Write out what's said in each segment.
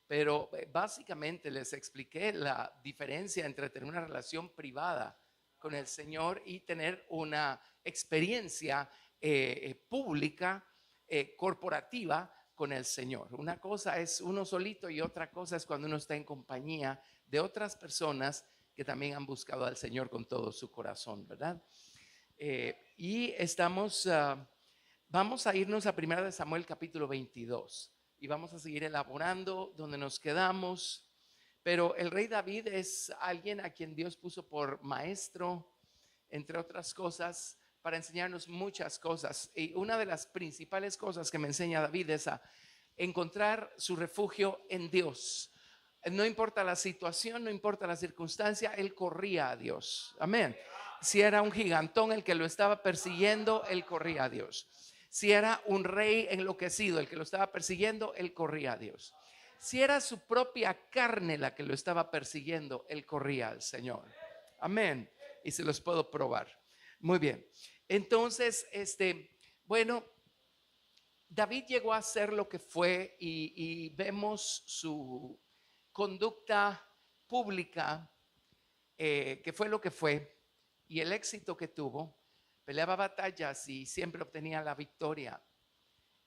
pero básicamente les expliqué la diferencia entre tener una relación privada con el Señor y tener una experiencia pública, corporativa con el Señor. Una cosa es uno solito y otra cosa es cuando uno está en compañía de otras personas que también han buscado al Señor con todo su corazón, ¿verdad? Y vamos a irnos a 1 de Samuel capítulo 22 y vamos a seguir elaborando donde nos quedamos. Pero el rey David es alguien a quien Dios puso por maestro, entre otras cosas, para enseñarnos muchas cosas. Y una de las principales cosas que me enseña David es a encontrar su refugio en Dios. No importa la situación, no importa la circunstancia, él corría a Dios. Amén. Si era un gigantón el que lo estaba persiguiendo, él corría a Dios. Si era un rey enloquecido el que lo estaba persiguiendo, él corría a Dios. Si era su propia carne la que lo estaba persiguiendo, él corría al Señor. Amén. Y se los puedo probar. Muy bien. Entonces, bueno, David llegó a ser lo que fue y vemos su conducta pública, que fue lo que fue, y el éxito que tuvo. Peleaba batallas y siempre obtenía la victoria.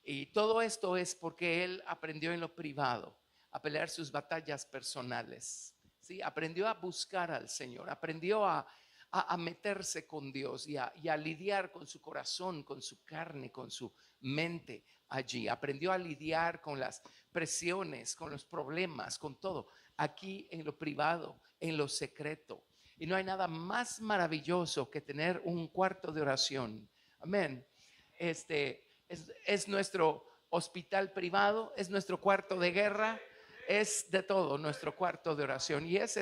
Y todo esto es porque él aprendió en lo privado a pelear sus batallas personales. ¿Sí? Aprendió a buscar al Señor, aprendió a meterse con Dios y a lidiar con su corazón, con su carne, con su mente allí. Aprendió a lidiar con las presiones, con los problemas, con todo, aquí en lo privado, en lo secreto. Y no hay nada más maravilloso que tener un cuarto de oración. Amén. Es nuestro hospital privado, es nuestro cuarto de guerra, es de todo nuestro cuarto de oración. Y ese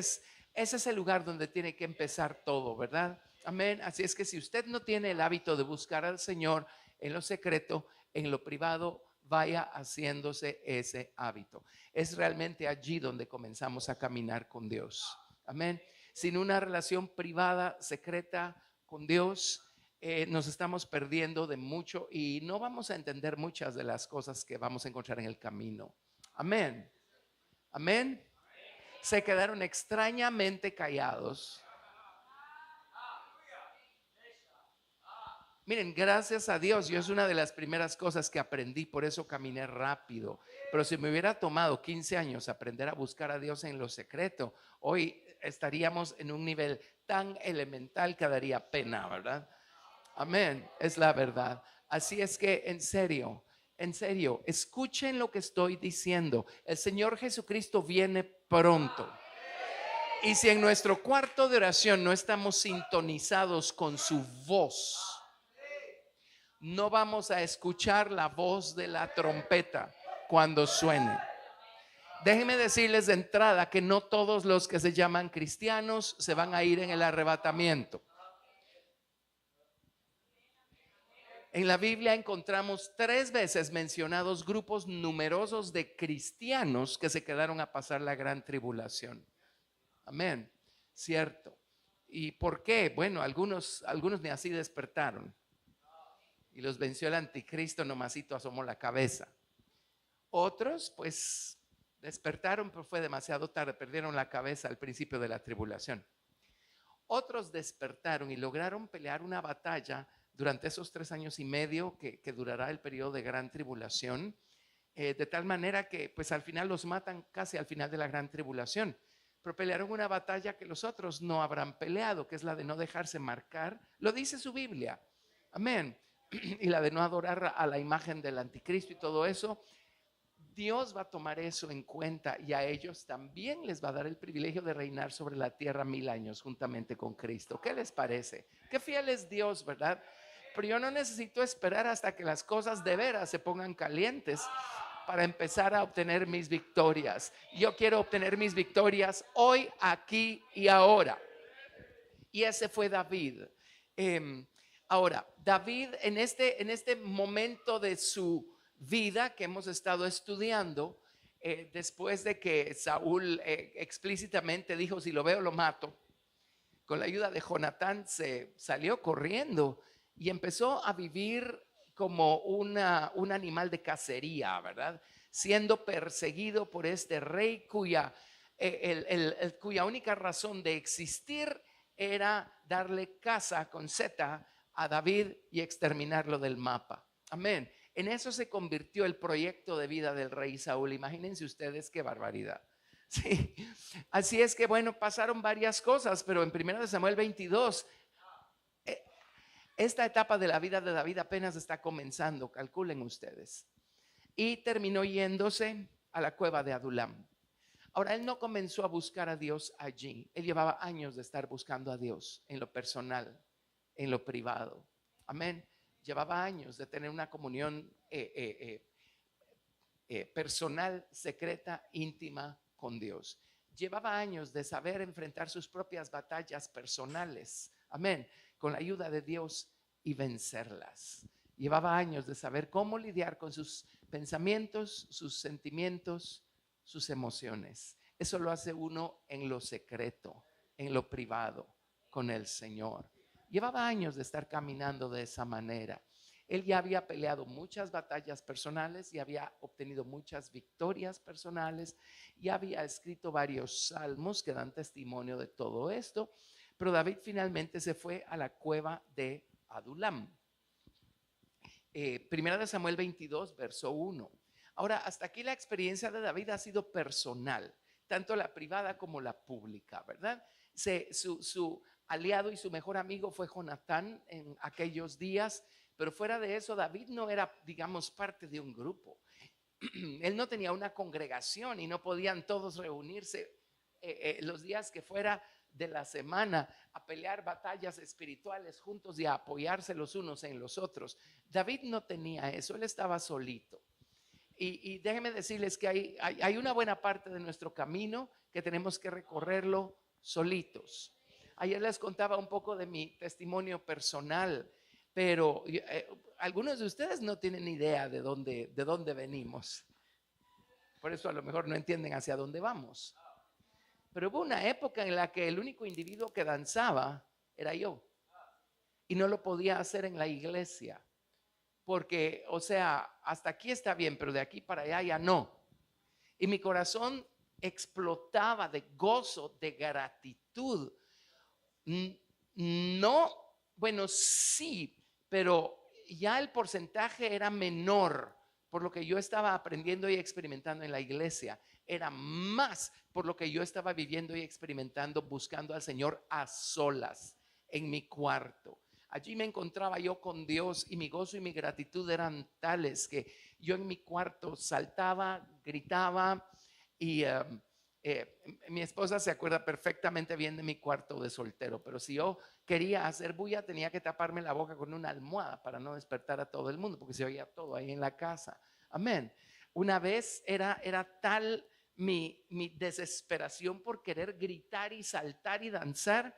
es el lugar donde tiene que empezar todo, ¿verdad? Amén. Así es que si usted no tiene el hábito de buscar al Señor en lo secreto, en lo privado, vaya haciéndose ese hábito. Es realmente allí donde comenzamos a caminar con Dios. Amén. Sin una relación privada, secreta con Dios, nos estamos perdiendo de mucho y no vamos a entender muchas de las cosas que vamos a encontrar en el camino. Amén. Amén. Se quedaron extrañamente callados. Miren, gracias a Dios, yo es una de las primeras cosas que aprendí, por eso caminé rápido. Pero si me hubiera tomado 15 años aprender a buscar a Dios en lo secreto, hoy estaríamos en un nivel tan elemental que daría pena, ¿verdad? Amén, es la verdad. Así es que en serio, escuchen lo que estoy diciendo. El Señor Jesucristo viene pronto. Y si en nuestro cuarto de oración no estamos sintonizados con su voz, no vamos a escuchar la voz de la trompeta cuando suene. Déjenme decirles de entrada que no todos los que se llaman cristianos se van a ir en el arrebatamiento. En la Biblia encontramos 3 veces mencionados grupos numerosos de cristianos que se quedaron a pasar la gran tribulación. Amén, cierto. ¿Y por qué? Bueno, algunos ni así despertaron. Y los venció el anticristo, nomasito asomó la cabeza. Otros pues despertaron, pero fue demasiado tarde, perdieron la cabeza al principio de la tribulación. Otros despertaron y lograron pelear una batalla durante esos 3 años y medio que durará el periodo de gran tribulación, de tal manera que pues al final los matan casi al final de la gran tribulación. Pero pelearon una batalla que los otros no habrán peleado, que es la de no dejarse marcar. Lo dice su Biblia. Amén. Y la de no adorar a la imagen del anticristo y todo eso. Dios va a tomar eso en cuenta y a ellos también les va a dar el privilegio de reinar sobre la tierra 1000 años juntamente con Cristo. ¿Qué les parece? Qué fiel es Dios, ¿verdad? Pero yo no necesito esperar hasta que las cosas de veras se pongan calientes para empezar a obtener mis victorias. Yo quiero obtener mis victorias hoy, aquí y ahora. Y ese fue David. Ahora, David en este momento de su vida que hemos estado estudiando, después de que Saúl explícitamente dijo: si lo veo lo mato, con la ayuda de Jonatán se salió corriendo y empezó a vivir como un animal de cacería, ¿verdad? siendo perseguido por este rey cuya única razón de existir era darle caza con Z a David y exterminarlo del mapa. Amén. En eso se convirtió el proyecto de vida del rey Saúl. Imagínense ustedes qué barbaridad. Sí. Así es que bueno, pasaron varias cosas, pero en 1 Samuel 22, esta etapa de la vida de David apenas está comenzando, calculen ustedes. Y terminó yéndose a la cueva de Adulam. Ahora, él no comenzó a buscar a Dios allí. Él llevaba años de estar buscando a Dios en lo personal, en lo privado. Amén. Llevaba años de tener una comunión personal, secreta, íntima con Dios. Llevaba años de saber enfrentar sus propias batallas personales. Amén. Con la ayuda de Dios y vencerlas. Llevaba años de saber cómo lidiar con sus pensamientos, sus sentimientos, sus emociones. Eso lo hace uno en lo secreto, en lo privado, con el Señor. Llevaba años de estar caminando de esa manera. Él ya había peleado muchas batallas personales y había obtenido muchas victorias personales y había escrito varios salmos que dan testimonio de todo esto. Pero David finalmente se fue a la cueva de Adulam. Primera de Samuel 22, verso 1. Ahora, hasta aquí la experiencia de David ha sido personal, tanto la privada como la pública, ¿verdad? Su aliado y su mejor amigo fue Jonatán en aquellos días, pero fuera de eso, David no era, digamos, parte de un grupo. Él no tenía una congregación y no podían todos reunirse los días que fuera de la semana a pelear batallas espirituales juntos y a apoyarse los unos en los otros. David no tenía eso, él estaba solito. Y déjenme decirles que hay una buena parte de nuestro camino que tenemos que recorrerlo solitos. Ayer les contaba un poco de mi testimonio personal, pero algunos de ustedes no tienen idea de dónde venimos. Por eso a lo mejor no entienden hacia dónde vamos. Pero hubo una época en la que el único individuo que danzaba era yo. Y no lo podía hacer en la iglesia. Porque, o sea, hasta aquí está bien, pero de aquí para allá ya no. Y mi corazón explotaba de gozo, de gratitud. No, bueno, sí, pero ya el porcentaje era menor por lo que yo estaba aprendiendo y experimentando en la iglesia. Era más por lo que yo estaba viviendo y experimentando buscando al Señor a solas en mi cuarto. Allí me encontraba yo con Dios y mi gozo y mi gratitud eran tales que yo en mi cuarto saltaba, gritaba y mi esposa se acuerda perfectamente bien de mi cuarto de soltero, pero si yo quería hacer bulla tenía que taparme la boca con una almohada para no despertar a todo el mundo porque se oía todo ahí en la casa. Amén. Una vez era tal mi desesperación por querer gritar y saltar y danzar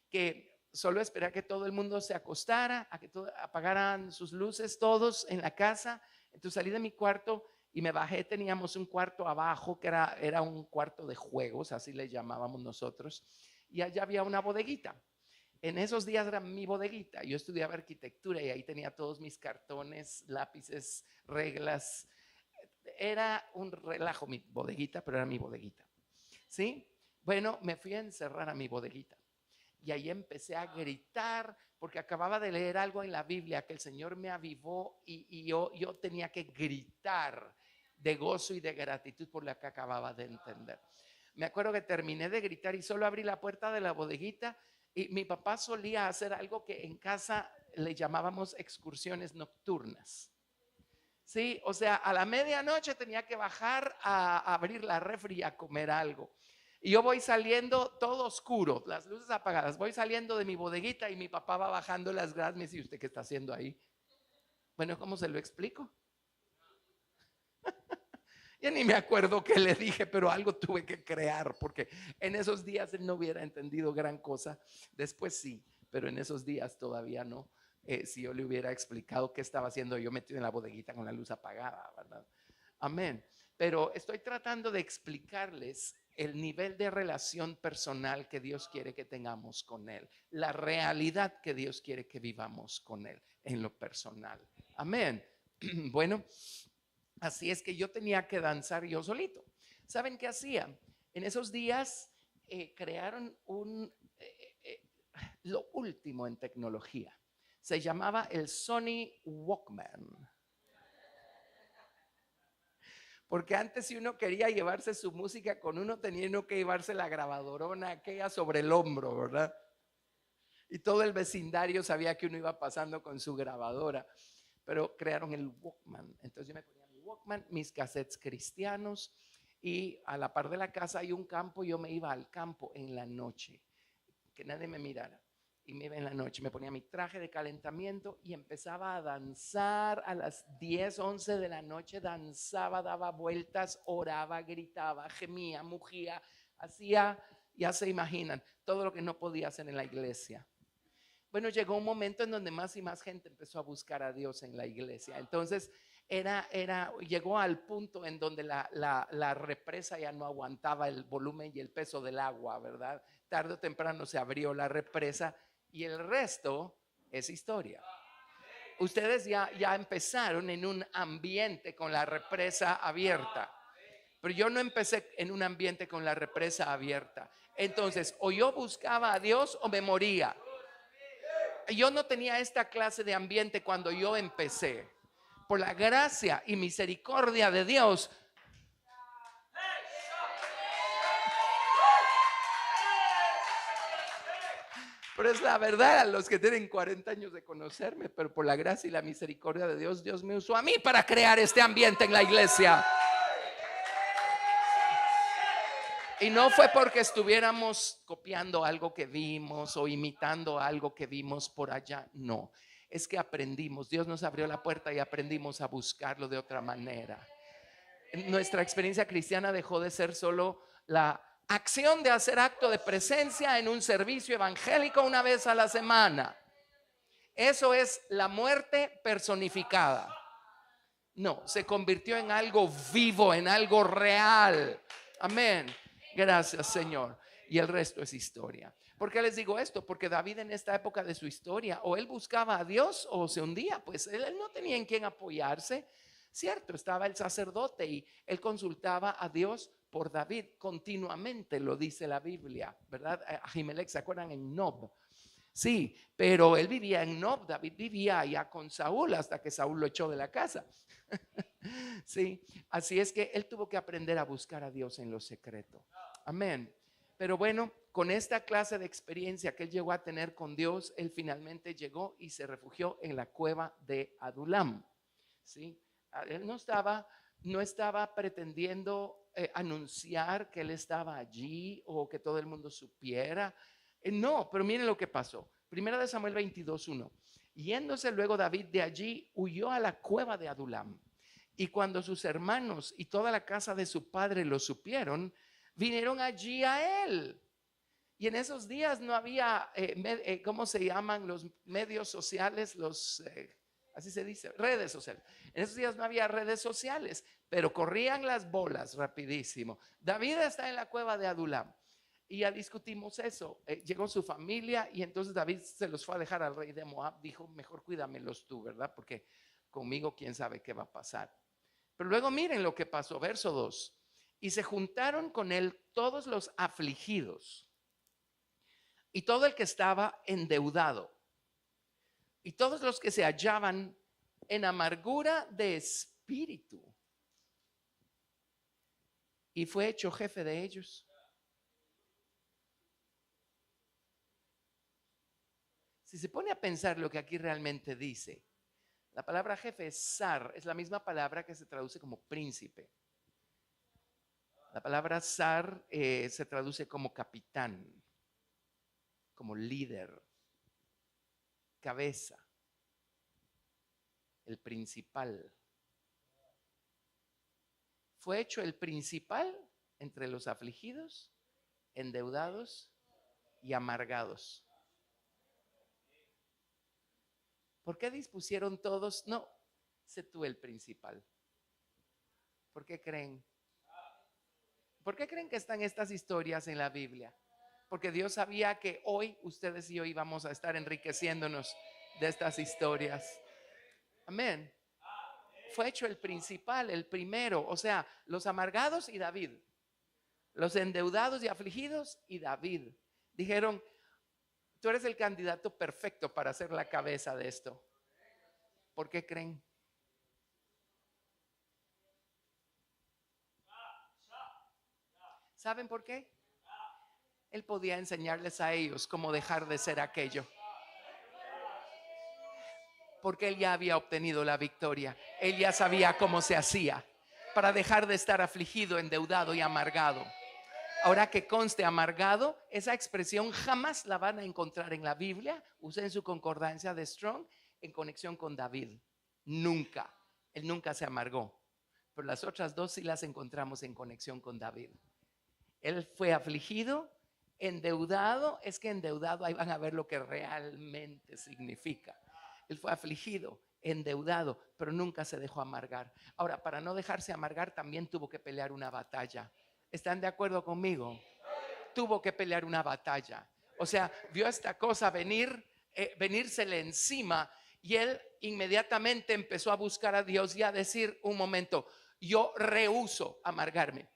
que solo esperé a que todo el mundo se acostara, a que apagaran sus luces todos en la casa. Entonces salí de mi cuarto y me bajé. Teníamos un cuarto abajo que era un cuarto de juegos, así le llamábamos nosotros, y allá había una bodeguita. En esos días era mi bodeguita. Yo estudiaba arquitectura y ahí tenía todos mis cartones, lápices, reglas. Era un relajo mi bodeguita, pero era mi bodeguita. ¿Sí? Bueno, me fui a encerrar a mi bodeguita. Y ahí empecé a gritar porque acababa de leer algo en la Biblia que el Señor me avivó y yo tenía que gritar de gozo y de gratitud por lo que acababa de entender. Me acuerdo que terminé de gritar y solo abrí la puerta de la bodeguita y mi papá solía hacer algo que en casa le llamábamos excursiones nocturnas. Sí, o sea, a la medianoche tenía que bajar a abrir la refri y a comer algo. Y yo voy saliendo todo oscuro, las luces apagadas. Voy saliendo de mi bodeguita y mi papá va bajando las gradas. Me dice, ¿usted qué está haciendo ahí? Bueno, ¿cómo se lo explico? Ya ni me acuerdo qué le dije, pero algo tuve que crear porque en esos días él no hubiera entendido gran cosa. Después sí, pero en esos días todavía no. Si yo le hubiera explicado qué estaba haciendo yo metido en la bodeguita con la luz apagada, ¿verdad? Amén. Pero estoy tratando de explicarles el nivel de relación personal que Dios quiere que tengamos con Él, la realidad que Dios quiere que vivamos con Él en lo personal. Amén. Bueno, Así es que yo tenía que danzar yo solito. ¿Saben qué hacía? En esos días crearon lo último en tecnología. Se llamaba el Sony Walkman. Porque antes, si uno quería llevarse su música con uno, tenía uno que llevarse la grabadorona aquella sobre el hombro, ¿verdad? Y todo el vecindario sabía que uno iba pasando con su grabadora. Pero crearon el Walkman. Entonces yo me ponía mi Walkman, mis cassettes cristianos, y a la par de la casa hay un campo. Yo me iba al campo en la noche, que nadie me mirara. Y me iba en la noche, me ponía mi traje de calentamiento y empezaba a danzar a las 10, 11 de la noche. Danzaba, daba vueltas, oraba, gritaba, gemía, mugía, hacía, ya se imaginan, todo lo que no podía hacer en la iglesia. Bueno, llegó un momento en donde más y más gente empezó a buscar a Dios en la iglesia. Entonces, llegó al punto en donde la represa ya no aguantaba el volumen y el peso del agua, ¿verdad? Tarde o temprano se abrió la represa y el resto es historia. Ustedes ya empezaron en un ambiente con la represa abierta, pero yo no empecé en un ambiente con la represa abierta. Entonces, o yo buscaba a Dios o me moría. Yo no tenía esta clase de ambiente cuando yo empecé. Por la gracia y misericordia de Dios, pero es la verdad, a los que tienen 40 años de conocerme, pero por la gracia y la misericordia de Dios, Dios me usó a mí para crear este ambiente en la iglesia. Y no fue porque estuviéramos copiando algo que vimos o imitando algo que vimos por allá, no. Es que aprendimos, Dios nos abrió la puerta y aprendimos a buscarlo de otra manera. Nuestra experiencia cristiana dejó de ser solo la acción de hacer acto de presencia en un servicio evangélico una vez a la semana. Eso es la muerte personificada. No, se convirtió en algo vivo, en algo real. Amén. Gracias, Señor. Y el resto es historia. ¿Por qué les digo esto? Porque David, en esta época de su historia, o él buscaba a Dios o se hundía. Pues él no tenía en quién apoyarse. Cierto, estaba el sacerdote y él consultaba a Dios por David continuamente, lo dice la Biblia, ¿verdad? Ahimelech, ¿se acuerdan? En Nob. Sí, pero él vivía en Nob. David vivía allá con Saúl hasta que Saúl lo echó de la casa. Sí, así es que él tuvo que aprender a buscar a Dios en lo secreto. Amén. Pero bueno, con esta clase de experiencia que él llegó a tener con Dios, él finalmente llegó y se refugió en la cueva de Adulam. Sí, él no estaba pretendiendo anunciar que él estaba allí o que todo el mundo supiera. No, pero miren lo que pasó. Primera de Samuel 22:1. Yéndose luego David de allí, huyó a la cueva de Adulam. Y cuando sus hermanos y toda la casa de su padre lo supieron, vinieron allí a él. Y en esos días no había, ¿cómo se llaman los medios sociales? Así se dice, redes sociales. En esos días no había redes sociales, pero corrían las bolas rapidísimo. David está en la cueva de Adulam. Y ya discutimos eso. Llegó su familia y entonces David se los fue a dejar al rey de Moab. Dijo, mejor cuídamelos tú, ¿verdad? Porque conmigo quién sabe qué va a pasar. Pero luego miren lo que pasó, verso 2. Y se juntaron con él todos los afligidos y todo el que estaba endeudado y todos los que se hallaban en amargura de espíritu. Y fue hecho jefe de ellos. Si se pone a pensar lo que aquí realmente dice, la palabra jefe es zar, es la misma palabra que se traduce como príncipe. La palabra zar se traduce como capitán, como líder, cabeza, el principal. Fue hecho el principal entre los afligidos, endeudados y amargados. ¿Por qué dispusieron todos? No, sé tú el principal. ¿Por qué creen? ¿Por qué creen que están estas historias en la Biblia? Porque Dios sabía que hoy ustedes y yo íbamos a estar enriqueciéndonos de estas historias. Amén. fue hecho el principal, el primero. O sea, los amargados y David, los endeudados y afligidos y David. Dijeron, tú eres el candidato perfecto para ser la cabeza de esto. ¿Por qué creen? ¿Saben por qué? Él podía enseñarles a ellos cómo dejar de ser aquello. Porque él ya había obtenido la victoria. Él ya sabía cómo se hacía para dejar de estar afligido, endeudado y amargado. Ahora que conste amargado, esa expresión jamás la van a encontrar en la Biblia. Usen su concordancia de Strong en conexión con David. Nunca. Él nunca se amargó. Pero las otras dos sí las encontramos en conexión con David. Él fue afligido, endeudado. Es que endeudado, ahí van a ver lo que realmente significa. Él fue afligido, endeudado, pero nunca se dejó amargar. Ahora, para no dejarse amargar, también tuvo que pelear una batalla. ¿Están de acuerdo conmigo? Tuvo que pelear una batalla. O sea, vio esta cosa venírsele encima, y él inmediatamente empezó a buscar a Dios y a decir, un momento, yo rehúso amargarme.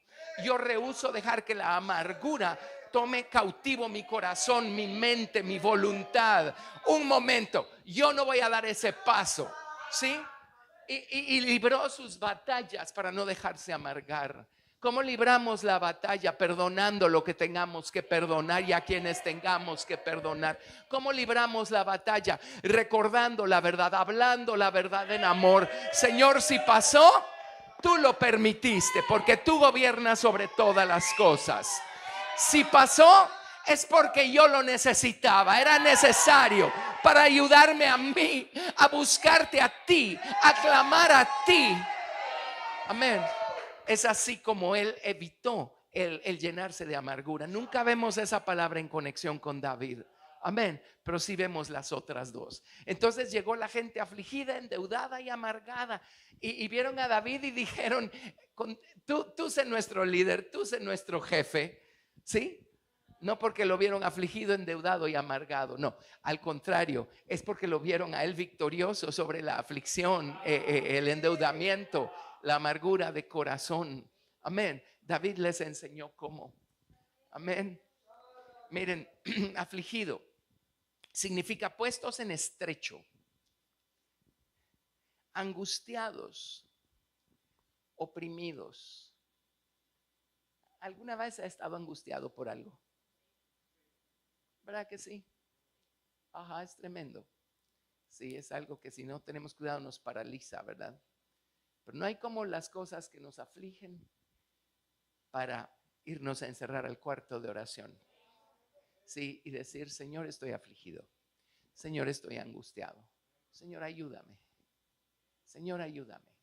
Yo rehúso dejar que la amargura tome cautivo mi corazón, mi mente, mi voluntad. Un momento, yo no voy a dar ese paso, ¿sí? Y libró sus batallas para no dejarse amargar. ¿Cómo libramos la batalla? Perdonando lo que tengamos que perdonar y a quienes tengamos que perdonar. ¿Cómo libramos la batalla? Recordando la verdad, hablando la verdad en amor. Señor, si pasó, tú lo permitiste, porque tú gobiernas sobre todas las cosas. Si pasó, es porque yo lo necesitaba, era necesario para ayudarme a mí, a buscarte a ti, a clamar a ti. Amén. Es así como él evitó el llenarse de amargura. Nunca vemos esa palabra en conexión con David. Amén. Pero sí vemos las otras dos. Entonces llegó la gente afligida, endeudada y amargada. Y vieron a David y dijeron, tú sé nuestro líder, tú sé nuestro jefe. ¿Sí? No porque lo vieron afligido, endeudado y amargado. No, al contrario, es porque lo vieron a él victorioso sobre la aflicción, el endeudamiento, la amargura de corazón. Amén. David les enseñó cómo. Amén. Miren, afligido significa puestos en estrecho, angustiados, oprimidos. ¿Alguna vez ha estado angustiado por algo? ¿Verdad que sí? Ajá, es tremendo. Sí, es algo que si no tenemos cuidado nos paraliza, ¿verdad? Pero no hay como las cosas que nos afligen para irnos a encerrar al cuarto de oración. Sí, y decir, Señor, estoy afligido. Señor, estoy angustiado. Señor, ayúdame. Señor, ayúdame.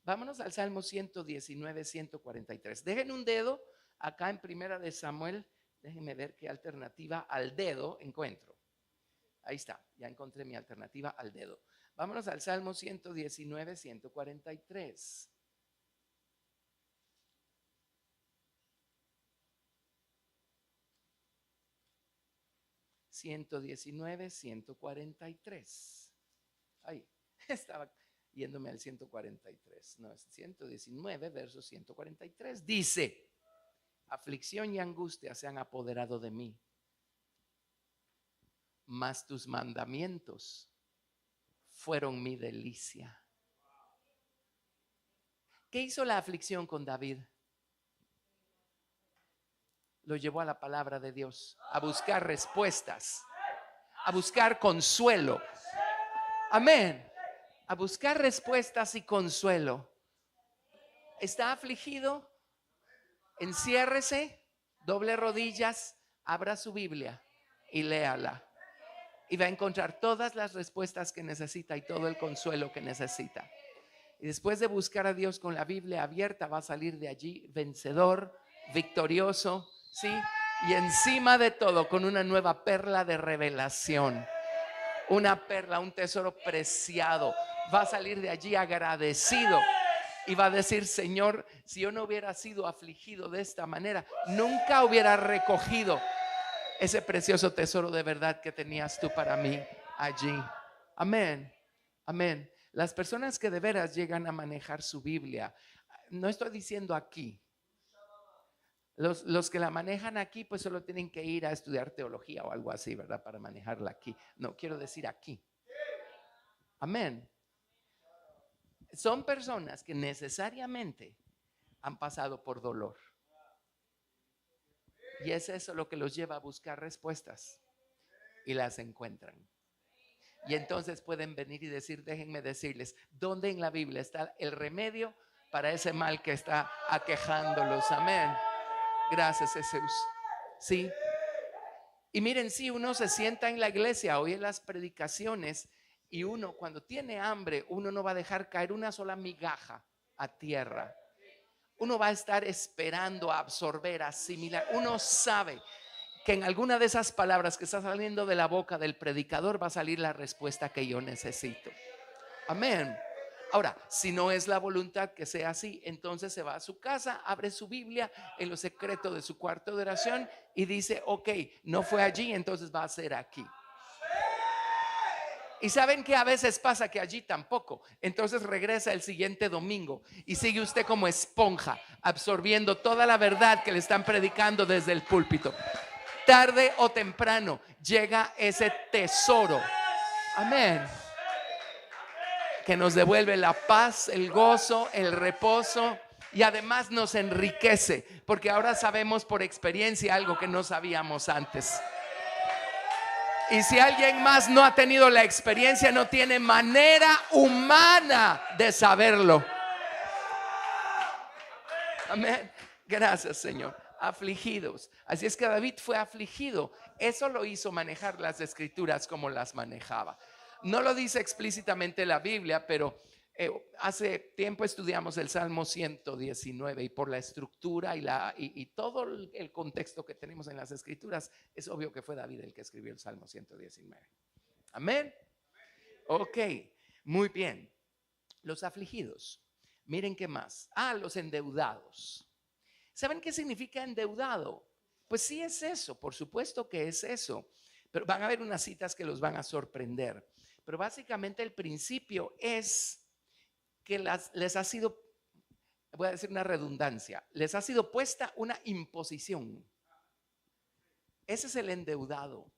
Vámonos al Salmo 119, 143. Dejen un dedo acá en Primera de Samuel. Déjenme ver qué alternativa al dedo encuentro. Ahí está, ya encontré mi alternativa al dedo. Vámonos al Salmo 119, 143. Ahí, estaba yéndome al 143. No, es 119, verso 143. Dice, aflicción y angustia se han apoderado de mí, mas tus mandamientos fueron mi delicia. ¿Qué hizo la aflicción con David? Lo llevó a la palabra de Dios, a buscar respuestas, a buscar consuelo. Amén. A buscar respuestas y consuelo. ¿Está afligido? Enciérrese, doble rodillas, abra su Biblia y léala. Y va a encontrar todas las respuestas que necesita y todo el consuelo que necesita. Y después de buscar a Dios con la Biblia abierta, va a salir de allí vencedor, victorioso, ¿sí? Y encima de todo, con una nueva perla de revelación. Una perla, un tesoro preciado. Va a salir de allí agradecido. Y va a decir, Señor, si yo no hubiera sido afligido de esta manera, nunca hubiera recogido ese precioso tesoro de verdad que tenías tú para mí allí. Amén. Amén. Las personas que de veras llegan a manejar su Biblia, no estoy diciendo aquí. Los que la manejan aquí, pues solo tienen que ir a estudiar teología o algo así, ¿verdad? Para manejarla aquí. No, quiero decir aquí. Amén. Son personas que necesariamente han pasado por dolor. Y es eso lo que los lleva a buscar respuestas. Y las encuentran. Y entonces pueden venir y decir, déjenme decirles, ¿dónde en la Biblia está el remedio para ese mal que está aquejándolos? Amén. Gracias, Jesús. Sí. Y miren, si uno se sienta en la iglesia, oye las predicaciones, y uno cuando tiene hambre, uno no va a dejar caer una sola migaja a tierra. Uno va a estar esperando a absorber, a asimilar. Uno sabe que en alguna de esas palabras que está saliendo de la boca del predicador va a salir la respuesta que yo necesito. Amén. Ahora, si no es la voluntad que sea así, entonces se va a su casa, abre su Biblia en lo secreto de su cuarto de oración y dice, ok, no fue allí, entonces va a ser aquí. Y saben que a veces pasa que allí tampoco. Entonces regresa el siguiente domingo y sigue usted como esponja, absorbiendo toda la verdad que le están predicando desde el púlpito. Tarde o temprano llega ese tesoro. Amén. Que nos devuelve la paz, el gozo, el reposo y además nos enriquece, porque ahora sabemos por experiencia algo que no sabíamos antes. Y si alguien más no ha tenido la experiencia, no tiene manera humana de saberlo. Amén. Gracias, Señor. Afligidos. Así es que David fue afligido. Eso lo hizo manejar las escrituras como las manejaba. No lo dice explícitamente la Biblia, pero hace tiempo estudiamos el Salmo 119 y por la estructura y todo el contexto que tenemos en las escrituras, es obvio que fue David el que escribió el Salmo 119. Amén. Ok, muy bien. Los afligidos. Miren qué más. Los endeudados. ¿Saben qué significa endeudado? Pues sí es eso, por supuesto que es eso. Pero van a haber unas citas que los van a sorprender. Pero básicamente el principio es que les ha sido, voy a decir una redundancia, les ha sido puesta una imposición. Ese es el endeudado.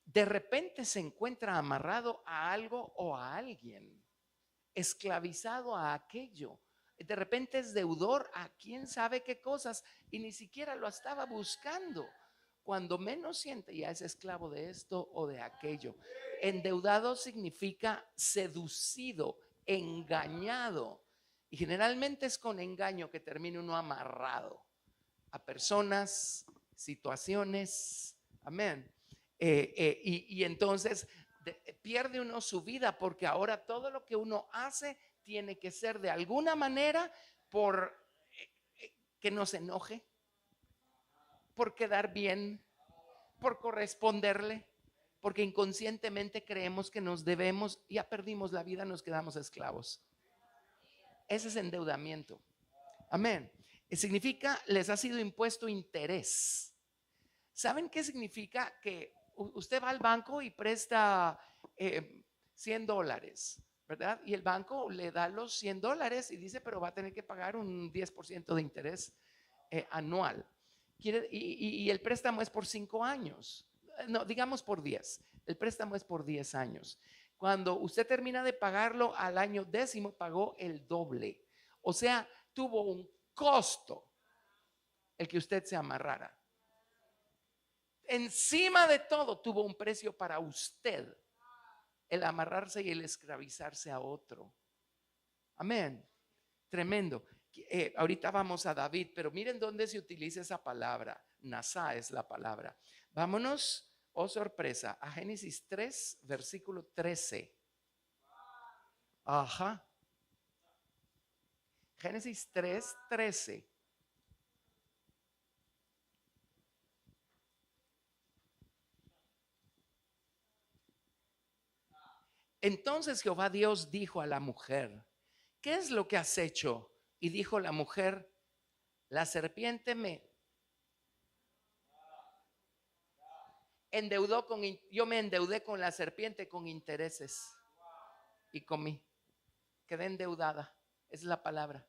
De repente se encuentra amarrado a algo o a alguien, esclavizado a aquello. De repente es deudor a quién sabe qué cosas y ni siquiera lo estaba buscando. Cuando menos siente, ya es esclavo de esto o de aquello. Endeudado significa seducido, engañado. Y generalmente es con engaño que termina uno amarrado a personas, situaciones. Amén. Y entonces pierde uno su vida porque ahora todo lo que uno hace tiene que ser de alguna manera por que nos enoje, por quedar bien, por corresponderle, porque inconscientemente creemos que nos debemos, ya perdimos la vida, nos quedamos esclavos. Ese es endeudamiento. Amén. Significa, les ha sido impuesto interés. ¿Saben qué significa? Que usted va al banco y presta $100, ¿verdad? Y el banco le da los $100 y dice, pero va a tener que pagar un 10% de interés anual. Y el préstamo es por 5 años. No, digamos por 10. El préstamo es por 10 años. Cuando usted termina de pagarlo al año 10º, pagó el doble. O sea, tuvo un costo el que usted se amarrara. Encima de todo, tuvo un precio para usted el amarrarse y el esclavizarse a otro. Amén. Tremendo. Ahorita vamos a David, pero miren dónde se utiliza esa palabra. Nasá es la palabra. Vámonos, oh sorpresa, a Génesis 3, versículo 13. Ajá. Génesis 3, 13. Entonces Jehová Dios dijo a la mujer, ¿qué es lo que has hecho? Y dijo la mujer, la serpiente me endeudó yo me endeudé con la serpiente con intereses. y comí. Quedé endeudada. Esa es la palabra.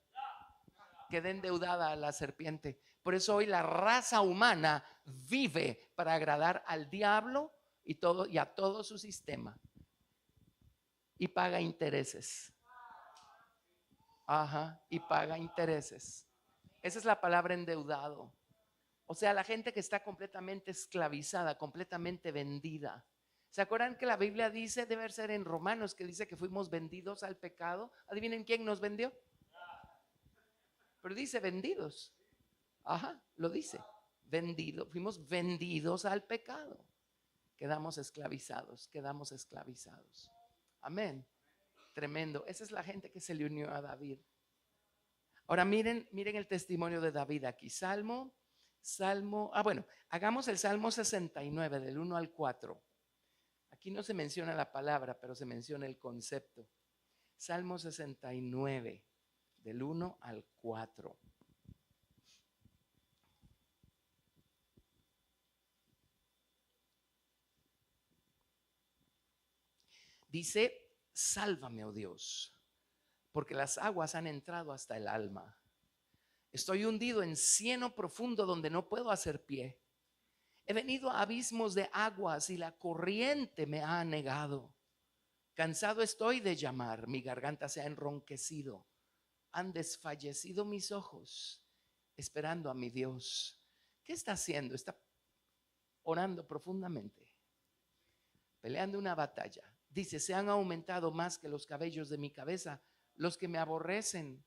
Quedé endeudada a la serpiente. Por eso hoy la raza humana vive para agradar al diablo y a todo su sistema. Y paga intereses. Ajá, y paga intereses. Esa es la palabra endeudado. O sea, la gente que está completamente esclavizada, completamente vendida. ¿Se acuerdan que la Biblia dice, debe ser en Romanos, que dice que fuimos vendidos al pecado? ¿Adivinen quién nos vendió? Pero dice vendidos. Ajá, lo dice. Vendidos, fuimos vendidos al pecado. Quedamos esclavizados, quedamos esclavizados. Amén. Tremendo. Esa es la gente que se le unió a David. Ahora miren el testimonio de David aquí. Hagamos el Salmo 69 del 1 al 4. Aquí no se menciona la palabra, pero se menciona el concepto. Salmo 69 del 1 al 4. Dice, sálvame, oh Dios, porque las aguas han entrado hasta el alma. Estoy hundido en cieno profundo donde no puedo hacer pie. He venido a abismos de aguas y la corriente me ha anegado. Cansado estoy de llamar, mi garganta se ha enronquecido. Han desfallecido mis ojos, esperando a mi Dios. ¿Qué está haciendo? Está orando profundamente, peleando una batalla. Dice, se han aumentado más que los cabellos de mi cabeza los que me aborrecen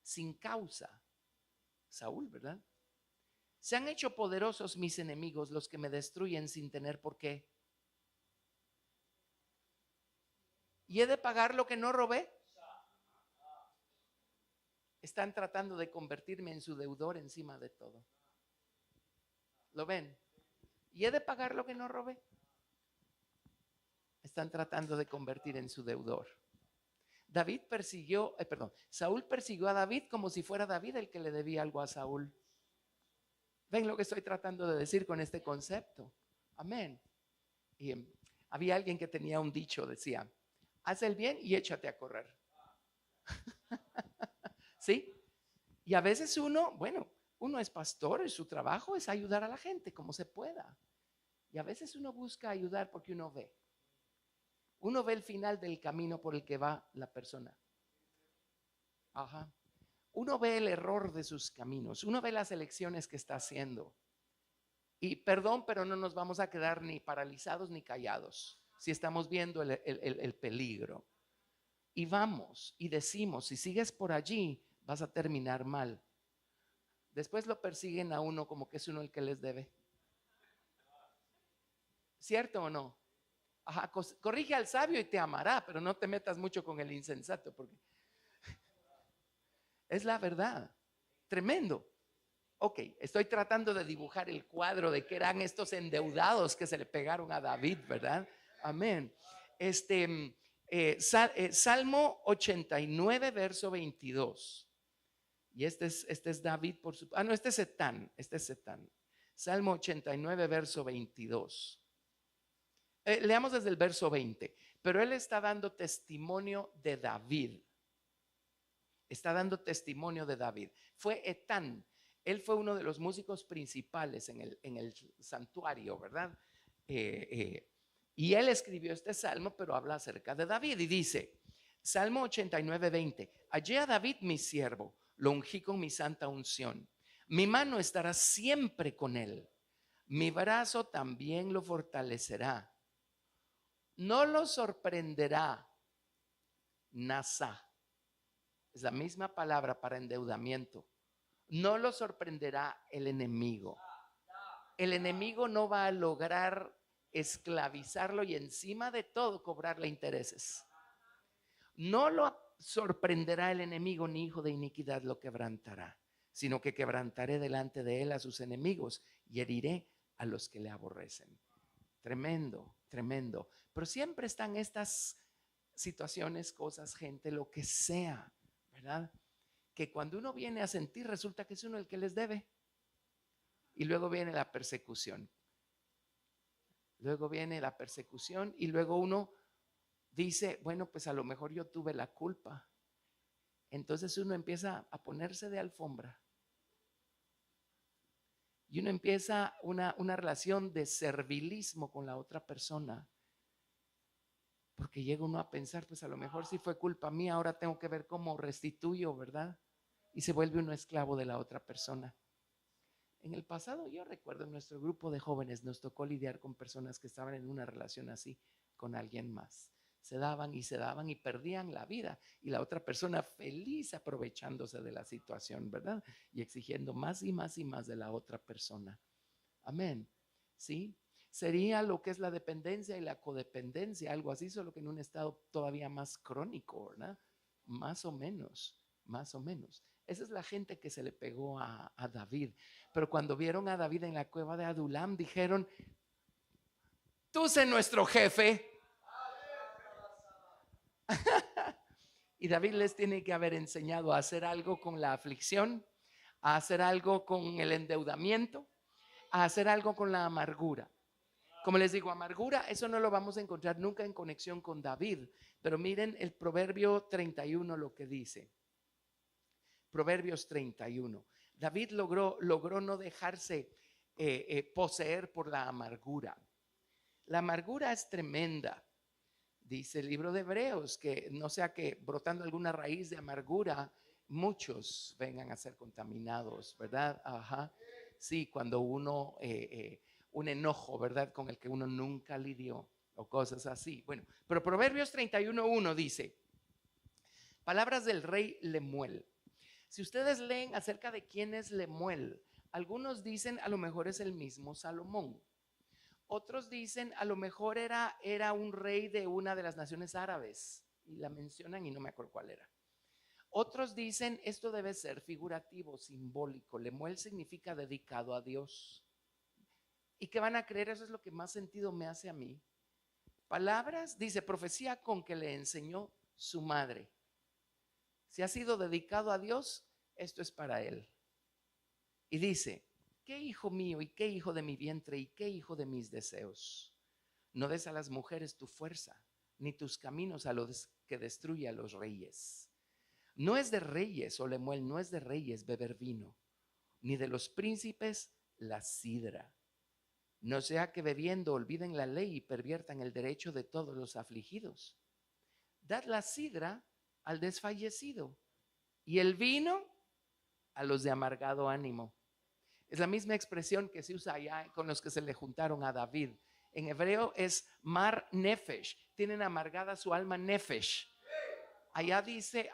sin causa. Saúl, ¿verdad? Se han hecho poderosos mis enemigos, los que me destruyen sin tener por qué. ¿Y he de pagar lo que no robé? Están tratando de convertirme en su deudor encima de todo. ¿Lo ven? ¿Y he de pagar lo que no robé? Están tratando de convertir en su deudor. Saúl persiguió a David como si fuera David el que le debía algo a Saúl. ¿Ven lo que estoy tratando de decir con este concepto? Amén. Y había alguien que tenía un dicho, decía, haz el bien y échate a correr. ¿Sí? Y a veces uno es pastor y su trabajo es ayudar a la gente como se pueda. Y a veces uno busca ayudar porque uno ve. Uno ve el final del camino por el que va la persona. Ajá. Uno ve el error de sus caminos. Uno ve las elecciones que está haciendo. Y perdón, pero no nos vamos a quedar ni paralizados ni callados si estamos viendo el peligro. Y vamos y decimos, si sigues por allí, vas a terminar mal. Después lo persiguen a uno como que es uno el que les debe. ¿Cierto o no? Ajá, corrige al sabio y te amará, pero no te metas mucho con el insensato, porque es la verdad. Tremendo. Ok, estoy tratando de dibujar el cuadro de que eran estos endeudados que se le pegaron a David, ¿verdad? Amén. Salmo 89, verso 22. Y este es David por su... no, este es Setán. Salmo 89, verso 22. Leamos desde el verso 20. Pero él está dando testimonio de David. Fue Etán. Él fue uno de los músicos principales en el santuario, ¿verdad? Y él escribió este salmo, pero habla acerca de David. Y dice, Salmo 89, 20. Hallé a David mi siervo, lo ungí con mi santa unción. Mi mano estará siempre con él. Mi brazo también lo fortalecerá. No lo sorprenderá Nasa. Es la misma palabra para endeudamiento. No lo sorprenderá el enemigo. El enemigo no va a lograr esclavizarlo y encima de todo cobrarle intereses. No lo sorprenderá el enemigo, ni hijo de iniquidad lo quebrantará, sino que quebrantaré delante de él a sus enemigos y heriré a los que le aborrecen. Tremendo, tremendo. Pero siempre están estas situaciones, cosas, gente, lo que sea, ¿verdad? Que cuando uno viene a sentir, resulta que es uno el que les debe. Y luego viene la persecución. Y luego uno dice, bueno, pues a lo mejor yo tuve la culpa. Entonces uno empieza a ponerse de alfombra. Y uno empieza una relación de servilismo con la otra persona. Porque llega uno a pensar, pues a lo mejor sí fue culpa mía, ahora tengo que ver cómo restituyo, ¿verdad? Y se vuelve uno esclavo de la otra persona. En el pasado, yo recuerdo en nuestro grupo de jóvenes nos tocó lidiar con personas que estaban en una relación así con alguien más. Se daban y perdían la vida. Y la otra persona feliz aprovechándose de la situación, ¿verdad? Y exigiendo más y más y más de la otra persona. Amén. ¿Sí? Sería lo que es la dependencia y la codependencia, algo así, solo que en un estado todavía más crónico, ¿verdad? Más o menos, más o menos. Esa es la gente que se le pegó a David. Pero cuando vieron a David en la cueva de Adulam, dijeron, tú sé nuestro jefe. Y David les tiene que haber enseñado a hacer algo con la aflicción, a hacer algo con el endeudamiento, a hacer algo con la amargura. Como les digo, amargura, eso no lo vamos a encontrar nunca en conexión con David. Pero miren el Proverbio 31 lo que dice. Proverbios 31. David logró no dejarse poseer por la amargura. La amargura es tremenda. Dice el libro de Hebreos que no sea que brotando alguna raíz de amargura, muchos vengan a ser contaminados, ¿verdad? Ajá. Sí, cuando uno, un enojo, ¿verdad? Con el que uno nunca lidió o cosas así. Bueno, pero Proverbios 31:1 dice, palabras del rey Lemuel. Si ustedes leen acerca de quién es Lemuel, algunos dicen a lo mejor es el mismo Salomón. Otros dicen a lo mejor era un rey de una de las naciones árabes y la mencionan y no me acuerdo cuál era. Otros dicen esto debe ser figurativo, simbólico. Lemuel significa dedicado a Dios. ¿Y qué van a creer? Eso es lo que más sentido me hace a mí. Palabras, dice, profecía con que le enseñó su madre. Si ha sido dedicado a Dios, esto es para él. Y dice, ¿qué hijo mío y qué hijo de mi vientre y qué hijo de mis deseos? No des a las mujeres tu fuerza, ni tus caminos a los que destruye a los reyes. No es de reyes, oh Lemuel, no es de reyes beber vino, ni de los príncipes la sidra. No sea que bebiendo olviden la ley y perviertan el derecho de todos los afligidos. Dad la sidra al desfallecido y el vino a los de amargado ánimo. Es la misma expresión que se usa allá con los que se le juntaron a David. En hebreo es mar nefesh. Tienen amargada su alma nefesh. Allá dice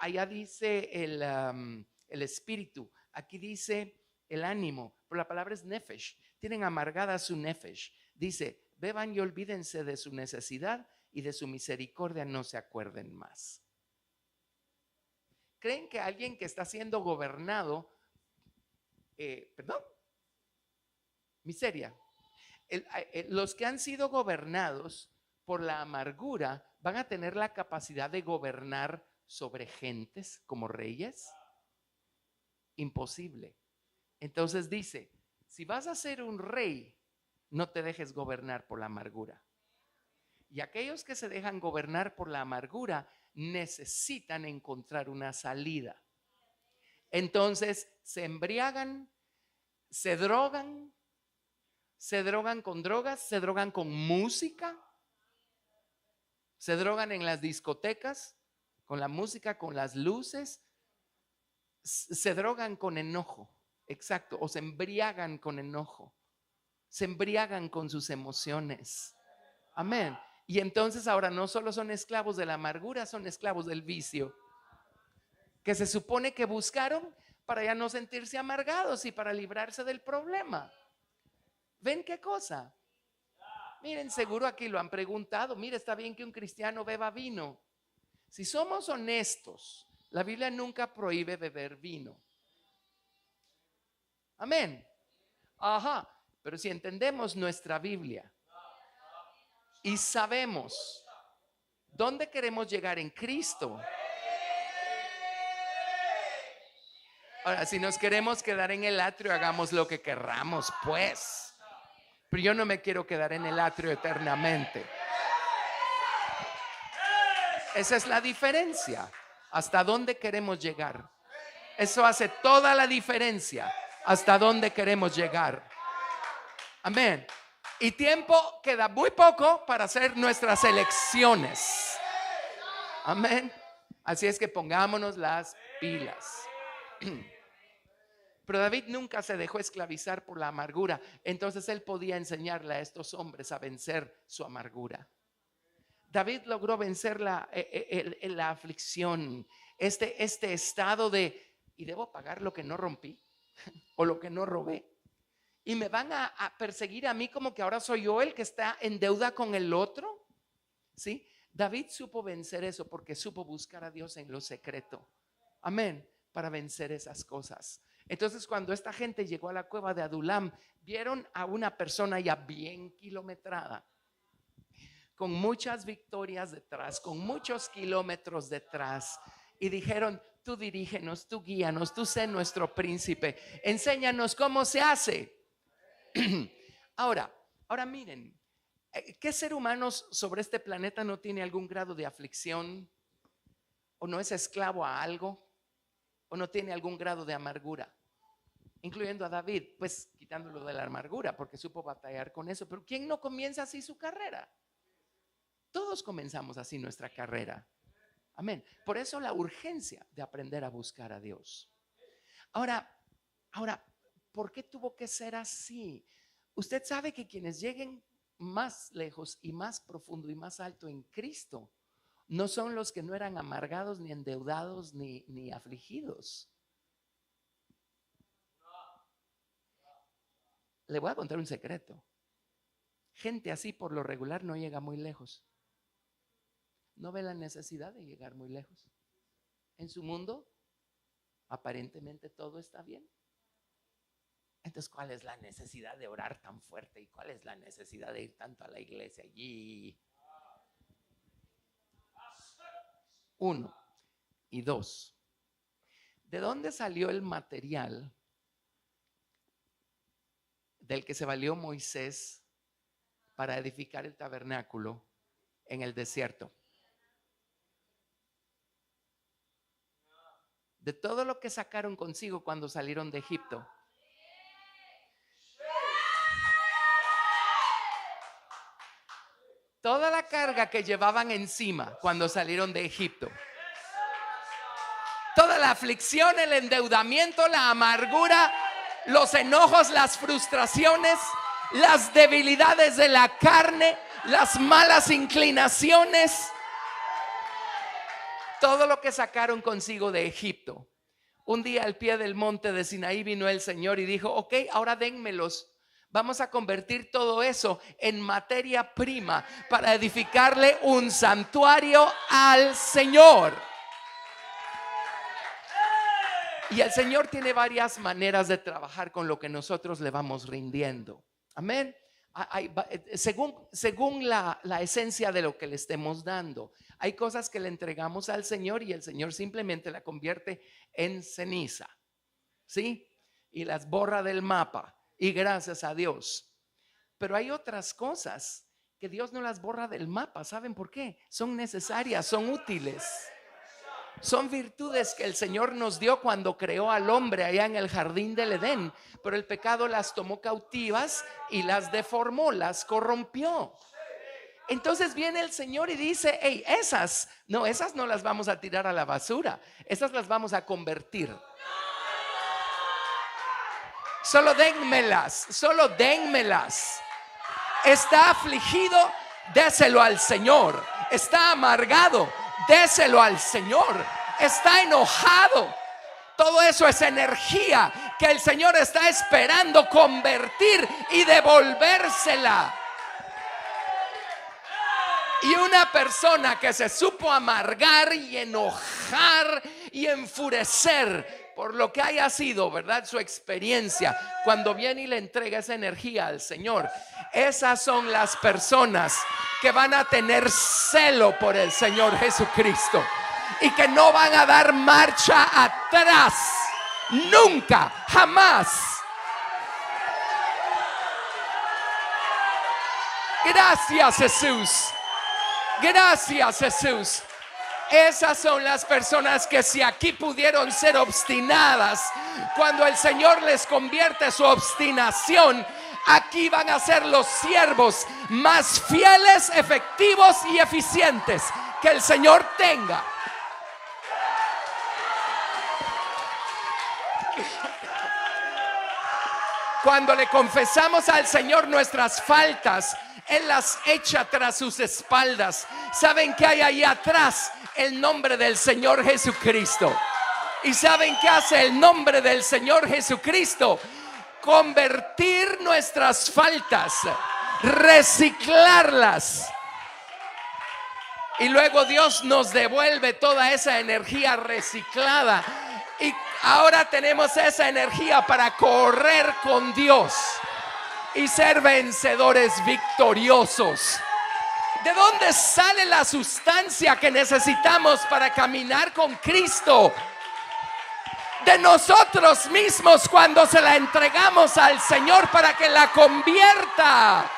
el espíritu. Aquí dice el ánimo. Pero la palabra es nefesh. Tienen amargada su nefesh. Dice, beban y olvídense de su necesidad y de su misericordia no se acuerden más. ¿Creen que alguien que está siendo gobernado, miseria? Los que han sido gobernados por la amargura van a tener la capacidad de gobernar sobre gentes como reyes. Imposible. Entonces dice, si vas a ser un rey, no te dejes gobernar por la amargura. Y aquellos que se dejan gobernar por la amargura necesitan encontrar una salida. Entonces se embriagan, se drogan con drogas, se drogan con música, se drogan en las discotecas, con la música, con las luces, se drogan con enojo, exacto, o se embriagan con enojo, se embriagan con sus emociones. Amén. Y entonces ahora no solo son esclavos de la amargura, son esclavos del vicio, que se supone que buscaron para ya no sentirse amargados y para librarse del problema. ¿Ven qué cosa? Miren, seguro aquí lo han preguntado. Mire, está bien que un cristiano beba vino. Si somos honestos, la Biblia nunca prohíbe beber vino. Amén. Ajá. Pero si entendemos nuestra Biblia y sabemos dónde queremos llegar en Cristo. Ahora, si nos queremos quedar en el atrio, hagamos lo que querramos, pues. Pero yo no me quiero quedar en el atrio eternamente. Esa es la diferencia. ¿Hasta dónde queremos llegar? Eso hace toda la diferencia. ¿Hasta dónde queremos llegar? Amén. Y tiempo queda muy poco para hacer nuestras elecciones. Amén. Así es que pongámonos las pilas. Pero David nunca se dejó esclavizar por la amargura. Entonces él podía enseñarle a estos hombres a vencer su amargura. David logró vencer la aflicción, este estado de, ¿y debo pagar lo que no rompí o lo que no robé? Y me van a perseguir a mí como que ahora soy yo el que está en deuda con el otro. ¿Sí? David supo vencer eso porque supo buscar a Dios en lo secreto. Amén. Para vencer esas cosas. Entonces, cuando esta gente llegó a la cueva de Adulam, vieron a una persona ya bien kilometrada, con muchas victorias detrás, con muchos kilómetros detrás, y dijeron: tú dirígenos, tú guíanos, tú sé nuestro príncipe, enséñanos cómo se hace. Ahora miren, ¿qué ser humano sobre este planeta no tiene algún grado de aflicción? ¿O no es esclavo a algo? ¿O no tiene algún grado de amargura? Incluyendo a David, pues quitándolo de la amargura, porque supo batallar con eso. Pero ¿quién no comienza así su carrera? Todos comenzamos así nuestra carrera. Amén. Por eso la urgencia de aprender a buscar a Dios. Ahora, ¿por qué tuvo que ser así? Usted sabe que quienes lleguen más lejos y más profundo y más alto en Cristo no son los que no eran amargados, ni endeudados, ni afligidos. Le voy a contar un secreto. Gente así por lo regular no llega muy lejos. No ve la necesidad de llegar muy lejos. En su mundo, aparentemente todo está bien. Entonces, ¿cuál es la necesidad de orar tan fuerte? ¿Y cuál es la necesidad de ir tanto a la iglesia allí? 1 y 2. ¿De dónde salió el material del que se valió Moisés para edificar el tabernáculo en el desierto? De todo lo que sacaron consigo cuando salieron de Egipto. Toda la carga que llevaban encima cuando salieron de Egipto. Toda la aflicción, el endeudamiento, la amargura, los enojos, las frustraciones, las debilidades de la carne, las malas inclinaciones. Todo lo que sacaron consigo de Egipto. Un día al pie del monte de Sinaí vino el Señor y dijo: ok, ahora dénmelos. Vamos a convertir todo eso en materia prima para edificarle un santuario al Señor. Y el Señor tiene varias maneras de trabajar con lo que nosotros le vamos rindiendo. Amén. Según la esencia de lo que le estemos dando. Hay cosas que le entregamos al Señor y el Señor simplemente la convierte en ceniza, ¿sí? Y las borra del mapa. Y gracias a Dios. Pero hay otras cosas que Dios no las borra del mapa. ¿Saben por qué? Son necesarias, son útiles. Son virtudes que el Señor nos dio cuando creó al hombre allá en el jardín del Edén. Pero el pecado las tomó cautivas y las deformó, las corrompió. Entonces viene el Señor y dice: hey, esas no las vamos a tirar a la basura. Esas las vamos a convertir. Solo dénmelas. Está afligido, déselo al Señor. Está amargado, déselo al Señor. Está enojado. Todo eso es energía que el Señor está esperando convertir y devolvérsela. Y una persona que se supo amargar y enojar y enfurecer por lo que haya sido, ¿verdad?, su experiencia, cuando viene y le entrega esa energía al Señor, esas son las personas que van a tener celo por el Señor Jesucristo y que no van a dar marcha atrás, nunca, jamás. Gracias, Jesús. Gracias, Jesús. Esas son las personas que si aquí pudieron ser obstinadas, cuando el Señor les convierte su obstinación, aquí van a ser los siervos más fieles, efectivos y eficientes que el Señor tenga. Cuando le confesamos al Señor nuestras faltas, Él las echa tras sus espaldas. ¿Saben qué hay ahí atrás? El nombre del Señor Jesucristo. ¿Y saben qué hace el nombre del Señor Jesucristo? Convertir nuestras faltas, reciclarlas. Y luego Dios nos devuelve toda esa energía reciclada. Y ahora tenemos esa energía para correr con Dios y ser vencedores victoriosos. ¿De dónde sale la sustancia que necesitamos para caminar con Cristo? De nosotros mismos, cuando se la entregamos al Señor para que la convierta.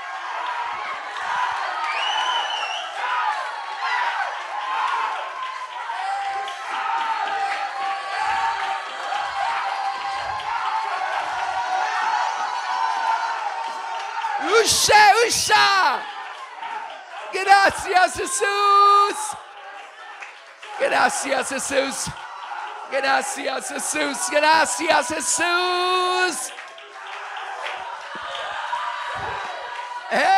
Usha. Gracias, Jesús. Gracias, Jesús. Gracias, Jesús. Gracias, Jesús. ¡Hey!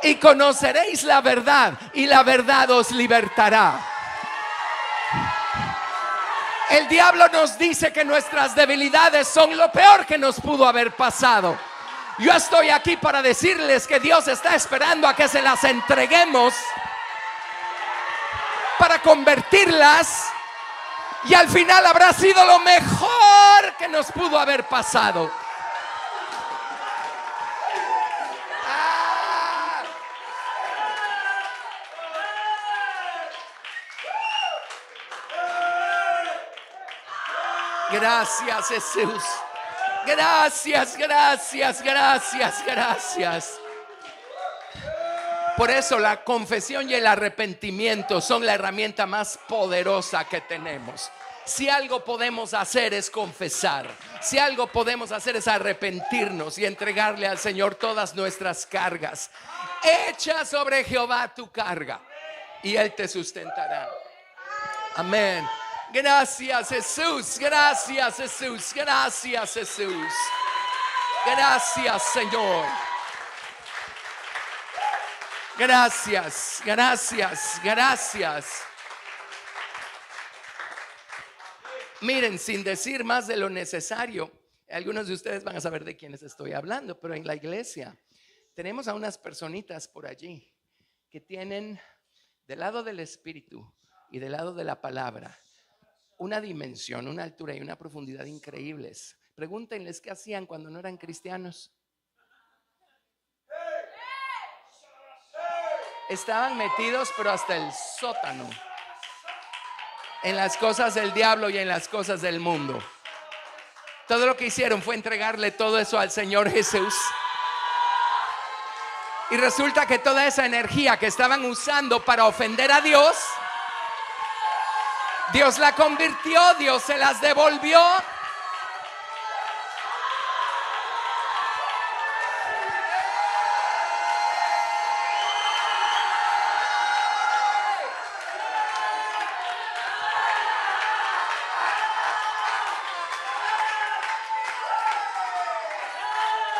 Y conoceréis la verdad, y la verdad os libertará. El diablo nos dice que nuestras debilidades son lo peor que nos pudo haber pasado. Yo estoy aquí para decirles que Dios está esperando a que se las entreguemos para convertirlas, y al final habrá sido lo mejor que nos pudo haber pasado. Gracias, Jesús. Gracias. Por eso la confesión y el arrepentimiento son la herramienta más poderosa que tenemos. Si algo podemos hacer es confesar. Si algo podemos hacer es arrepentirnos y entregarle al Señor todas nuestras cargas. Echa sobre Jehová tu carga y Él te sustentará. Amén. Gracias, Jesús. Gracias, Jesús. Gracias, Jesús. Gracias, Señor. Gracias. Miren, sin decir más de lo necesario, algunos de ustedes van a saber de quiénes estoy hablando, pero en la iglesia tenemos a unas personitas por allí que tienen del lado del Espíritu y del lado de la palabra una dimensión, una altura y una profundidad increíbles. Pregúntenles qué hacían cuando no eran cristianos. Estaban metidos, pero hasta el sótano, en las cosas del diablo y en las cosas del mundo. Todo lo que hicieron fue entregarle todo eso al Señor Jesús. Y resulta que toda esa energía que estaban usando para ofender a Dios, Dios la convirtió, Dios se las devolvió.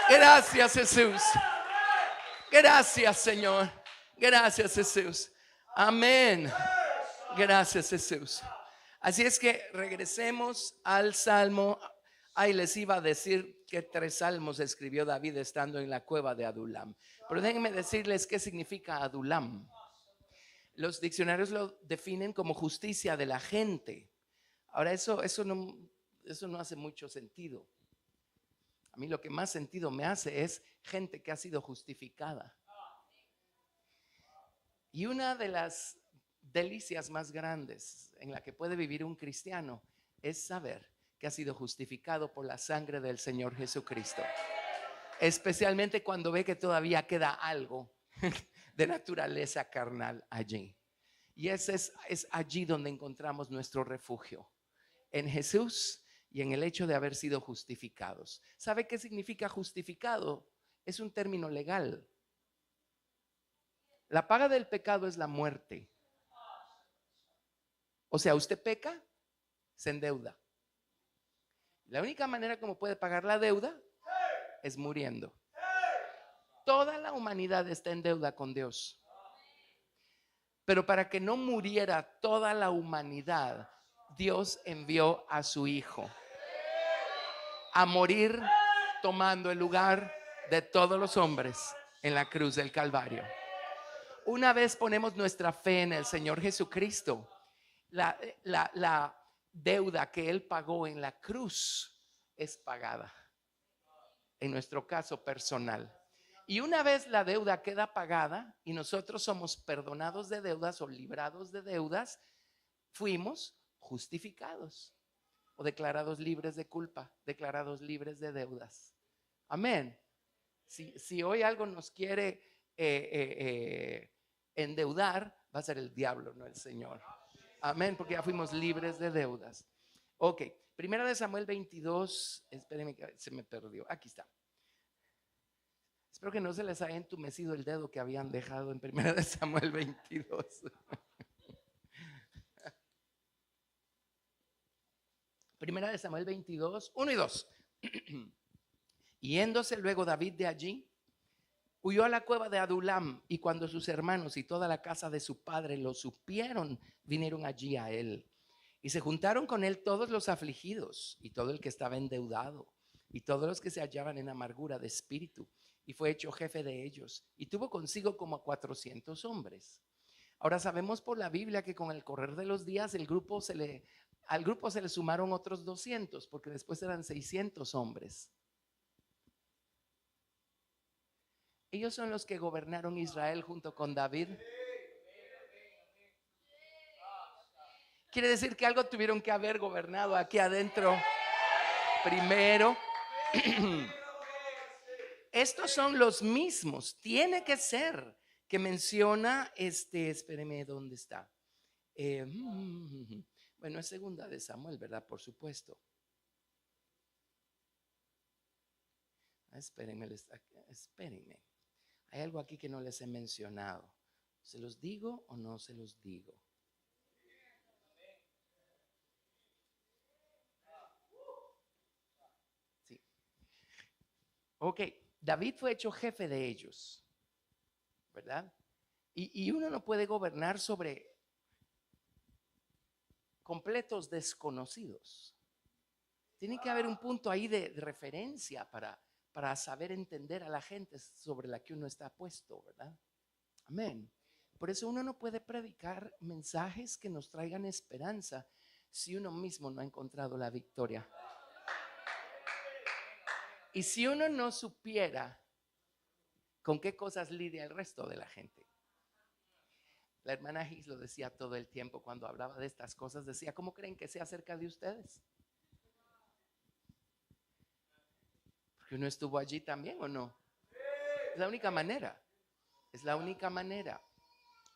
Gracias, Jesús. Gracias, Señor. Gracias, Jesús. Amén. Gracias, Jesús. Así es que regresemos al Salmo. Ahí les iba a decir que 3 salmos escribió David estando en la cueva de Adulam. Pero déjenme decirles qué significa Adulam. Los diccionarios lo definen como justicia de la gente. Ahora eso no hace mucho sentido. A mí lo que más sentido me hace es gente que ha sido justificada. Y una de las delicias más grandes en la que puede vivir un cristiano es saber que ha sido justificado por la sangre del Señor Jesucristo. Especialmente cuando ve que todavía queda algo de naturaleza carnal allí. Y ese es allí donde encontramos nuestro refugio, en Jesús y en el hecho de haber sido justificados. ¿Sabe qué significa justificado? Es un término legal. La paga del pecado es la muerte. O sea, usted peca, se endeuda. La única manera como puede pagar la deuda es muriendo. Toda la humanidad está en deuda con Dios. Pero para que no muriera toda la humanidad, Dios envió a su Hijo a morir tomando el lugar de todos los hombres en la cruz del Calvario. Una vez ponemos nuestra fe en el Señor Jesucristo, la deuda que Él pagó en la cruz es pagada, en nuestro caso personal. Y una vez la deuda queda pagada y nosotros somos perdonados de deudas o librados de deudas, fuimos justificados o declarados libres de culpa, declarados libres de deudas. Amén. Si hoy algo nos quiere endeudar, va a ser el diablo, no el Señor. Amén, porque ya fuimos libres de deudas. Ok, primera de Samuel 22, espérenme que se me perdió, aquí está. Espero que no se les haya entumecido el dedo que habían dejado en primera de Samuel 22. Primera de Samuel 22, 1 y 2. Yéndose luego David de allí, huyó a la cueva de Adulam, y cuando sus hermanos y toda la casa de su padre lo supieron, vinieron allí a él. Y se juntaron con él todos los afligidos y todo el que estaba endeudado y todos los que se hallaban en amargura de espíritu. Y fue hecho jefe de ellos y tuvo consigo como 400 hombres. Ahora sabemos por la Biblia que con el correr de los días al grupo se le sumaron otros 200, porque después eran 600 hombres. Ellos son los que gobernaron Israel junto con David. Quiere decir que algo tuvieron que haber gobernado aquí adentro primero. Estos son los mismos, tiene que ser, que menciona espéreme, ¿dónde está? Bueno, es segunda de Samuel, ¿verdad? Por supuesto. Espérenme. Hay algo aquí que no les he mencionado. ¿Se los digo o no se los digo? Sí. Ok, David fue hecho jefe de ellos, ¿verdad? Y uno no puede gobernar sobre completos desconocidos. Tiene que haber un punto ahí de referencia para saber entender a la gente sobre la que uno está puesto, ¿verdad? Amén. Por eso uno no puede predicar mensajes que nos traigan esperanza si uno mismo no ha encontrado la victoria. Y si uno no supiera con qué cosas lidia el resto de la gente. La hermana Hicks lo decía todo el tiempo cuando hablaba de estas cosas. Decía, ¿cómo creen que sea acerca de ustedes? Porque uno estuvo allí también, ¿o no? Es la única manera. Es la única manera.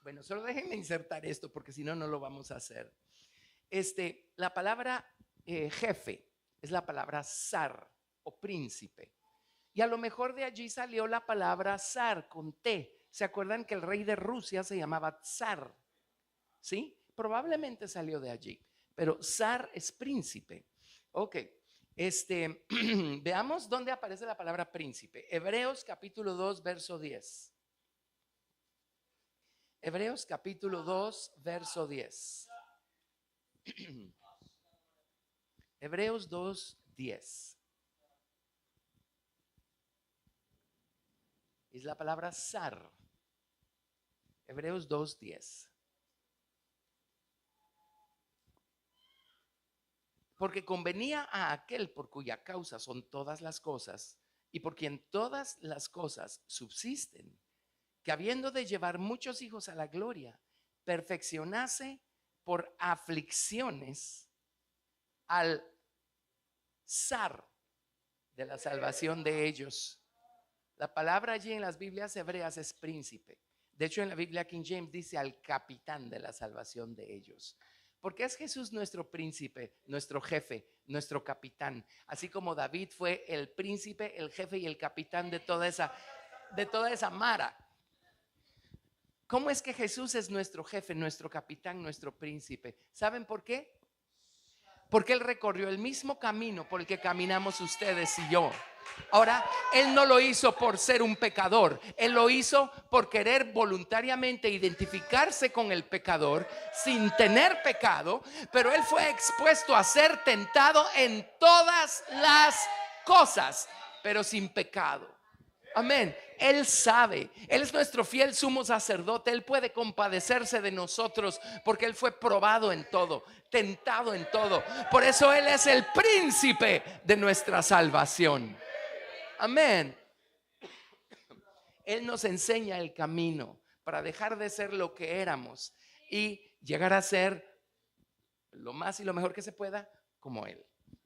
Bueno, solo déjenme insertar esto porque si no, no lo vamos a hacer. La palabra jefe es la palabra zar o príncipe. Y a lo mejor de allí salió la palabra zar con T. ¿Se acuerdan que el rey de Rusia se llamaba zar? ¿Sí? Probablemente salió de allí. Pero zar es príncipe. Ok. Veamos dónde aparece la palabra príncipe. Hebreos capítulo 2, verso 10. Hebreos capítulo 2, verso 10. Hebreos 2, 10. Es la palabra zar. Hebreos 2, 10. Porque convenía a aquel por cuya causa son todas las cosas y por quien todas las cosas subsisten, que habiendo de llevar muchos hijos a la gloria, perfeccionase por aflicciones al zar de la salvación de ellos. La palabra allí en las Biblias hebreas es príncipe. De hecho, en la Biblia King James dice al capitán de la salvación de ellos. Porque es Jesús nuestro príncipe, nuestro jefe, nuestro capitán. Así como David fue el príncipe, el jefe y el capitán de toda esa mara. ¿Cómo es que Jesús es nuestro jefe, nuestro capitán, nuestro príncipe? ¿Saben por qué? Porque Él recorrió el mismo camino por el que caminamos ustedes y yo. Ahora, Él no lo hizo por ser un pecador. Él lo hizo por querer voluntariamente identificarse con el pecador sin tener pecado. Pero Él fue expuesto a ser tentado en todas las cosas, pero sin pecado. Amén. Él sabe, Él es nuestro fiel sumo sacerdote. Él puede compadecerse de nosotros porque Él fue probado en todo, tentado en todo. Por eso Él es el príncipe de nuestra salvación. Amén. Él nos enseña el camino para dejar de ser lo que éramos y llegar a ser lo más y lo mejor que se pueda como Él.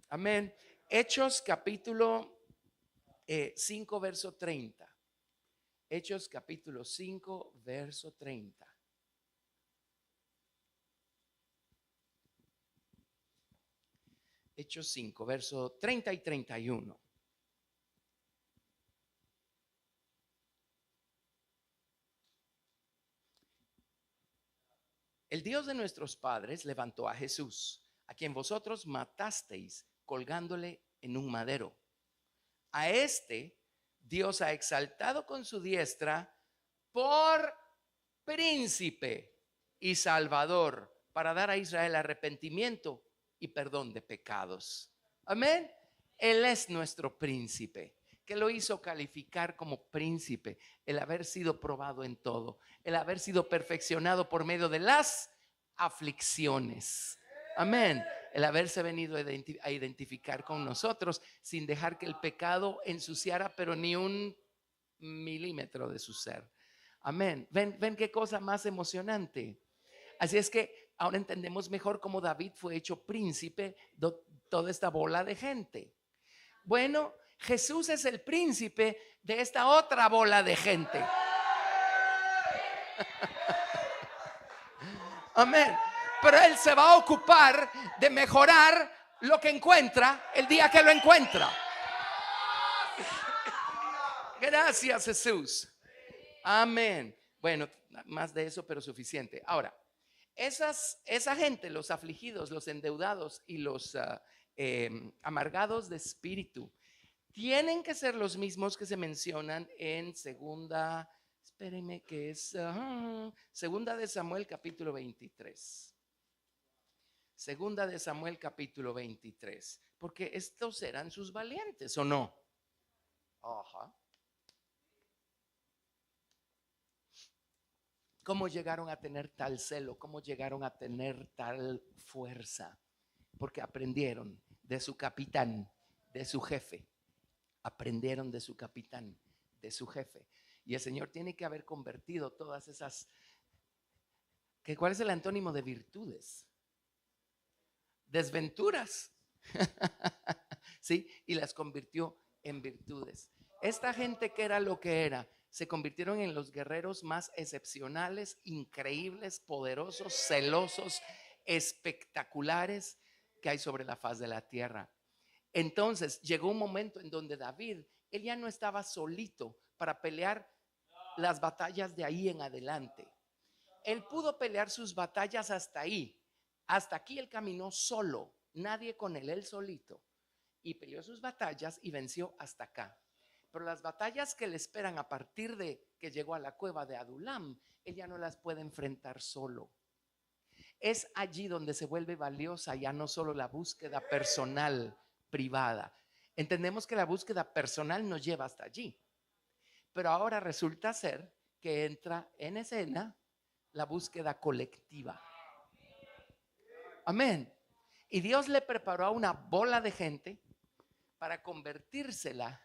Amén. Hechos capítulo 5 verso 30. Hechos capítulo 5 verso 30. Hechos 5 verso 30 y 31. El Dios de nuestros padres levantó a Jesús, a quien vosotros matasteis colgándole en un madero. A este Dios ha exaltado con su diestra por príncipe y salvador para dar a Israel arrepentimiento y perdón de pecados. Amén. Él es nuestro príncipe, que lo hizo calificar como príncipe, el haber sido probado en todo, el haber sido perfeccionado por medio de las aflicciones. Amén. El haberse venido a identificar con nosotros sin dejar que el pecado ensuciara pero ni un milímetro de su ser. Amén. Ven qué cosa más emocionante. Así es que ahora entendemos mejor cómo David fue hecho príncipe de toda esta bola de gente. Bueno, Jesús es el príncipe de esta otra bola de gente. Amén. Pero Él se va a ocupar de mejorar lo que encuentra el día que lo encuentra. Gracias, Jesús. Amén. Bueno, más de eso, pero suficiente. Ahora, esa gente, los afligidos, los endeudados y los amargados de espíritu, tienen que ser los mismos que se mencionan en segunda, espérenme, que es segunda de Samuel capítulo 23. Segunda de Samuel capítulo 23. Porque estos eran sus valientes, ¿o no? Ajá. ¿Cómo llegaron a tener tal celo? ¿Cómo llegaron a tener tal fuerza? Porque aprendieron de su capitán, de su jefe. Aprendieron de su capitán, de su jefe. Y el Señor tiene que haber convertido todas esas. ¿Cuál es el antónimo de virtudes? Desventuras. Sí, y las convirtió en virtudes. Esta gente, que era lo que era, se convirtieron en los guerreros más excepcionales, increíbles, poderosos, celosos, espectaculares que hay sobre la faz de la tierra. Entonces llegó un momento en donde David, él ya no estaba solito para pelear las batallas de ahí en adelante. Él pudo pelear sus batallas hasta ahí. Hasta aquí él caminó solo, nadie con él solito. Y peleó sus batallas y venció hasta acá. Pero las batallas que le esperan a partir de que llegó a la cueva de Adulam, él ya no las puede enfrentar solo. Es allí donde se vuelve valiosa ya no solo la búsqueda personal, privada. Entendemos que la búsqueda personal nos lleva hasta allí. Pero ahora resulta ser que entra en escena la búsqueda colectiva. Amén. Y Dios le preparó a una bola de gente para convertírsela.